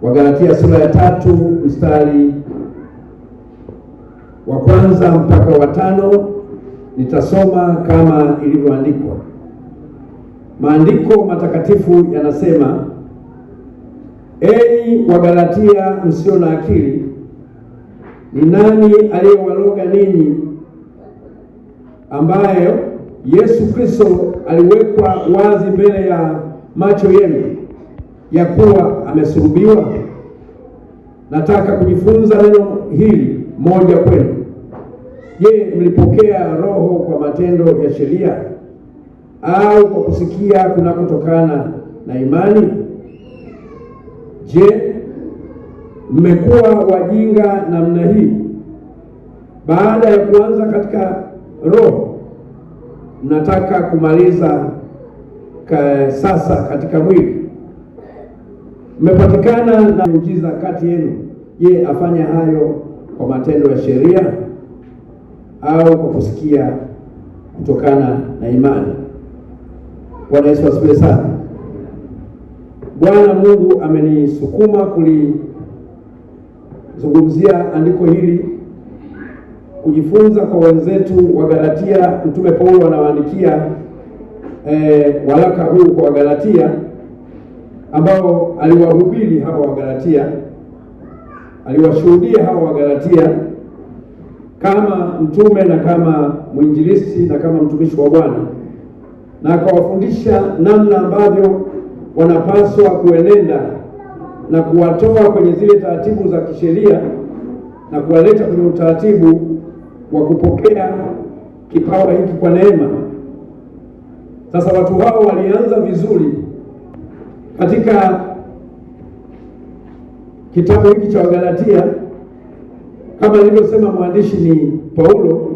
Wagalatia sura ya 3 mstari wa 1 mpaka wa 5. Nitasoma kama ilivyoandikwa. Maandiko matakatifu yanasema, enyi Wagalatia msio na akili, ni nani aliyewaloga ninyi, ambayo Yesu Kristo aliwekwa wazi mbele ya macho yenu ya kuwa amesulubiwa? Nataka kujifunza neno hili moja kwenu. Je, mlipokea Roho kwa matendo ya sheria au kwa kusikia kunakotokana na imani? Je, mmekuwa wajinga namna hii? Baada ya kuanza katika Roho, mnataka kumaliza sasa katika mwili. Mmepatikana na muujiza kati yenu. Je, afanya hayo kwa matendo ya sheria au kwa kusikia kutokana na imani? Bwana Yesu asifiwe sana. Bwana Mungu amenisukuma kulizungumzia andiko hili, kujifunza kwa wenzetu wa Galatia. Mtume Paulo anawaandikia waraka huu kwa Wagalatia, ambao aliwahubiri hawa Wagalatia, aliwashuhudia hawa Wagalatia kama mtume na kama mwinjilisti na kama mtumishi wa Bwana, na akawafundisha namna ambavyo wanapaswa kuenenda na kuwatoa kwenye zile taratibu za kisheria na kuwaleta kwenye utaratibu wa kupokea kipawa hiki kwa neema. Sasa watu hao walianza vizuri katika kitabu hiki cha Wagalatia, kama nilivyosema mwandishi ni Paulo,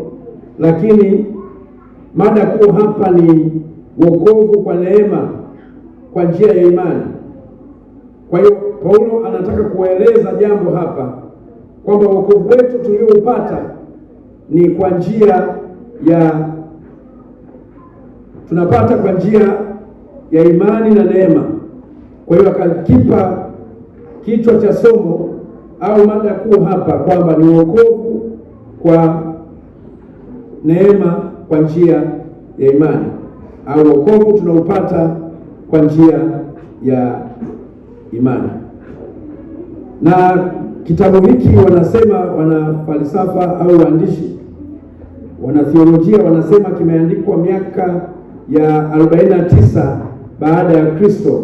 lakini mada kuu hapa ni wokovu kwa neema kwa njia ya imani. Kwa hiyo Paulo anataka kueleza jambo hapa kwamba wokovu wetu tulioupata ni kwa njia ya, tunapata kwa njia ya imani na neema. Kwa hiyo akakipa kichwa cha somo au mada kuu hapa kwamba ni wokovu kwa neema kwa njia ya imani, au wokovu tunaupata kwa njia ya imani. Na kitabu hiki wanasema, wana falsafa au waandishi, wana theolojia wanasema kimeandikwa miaka ya 49 baada ya Kristo.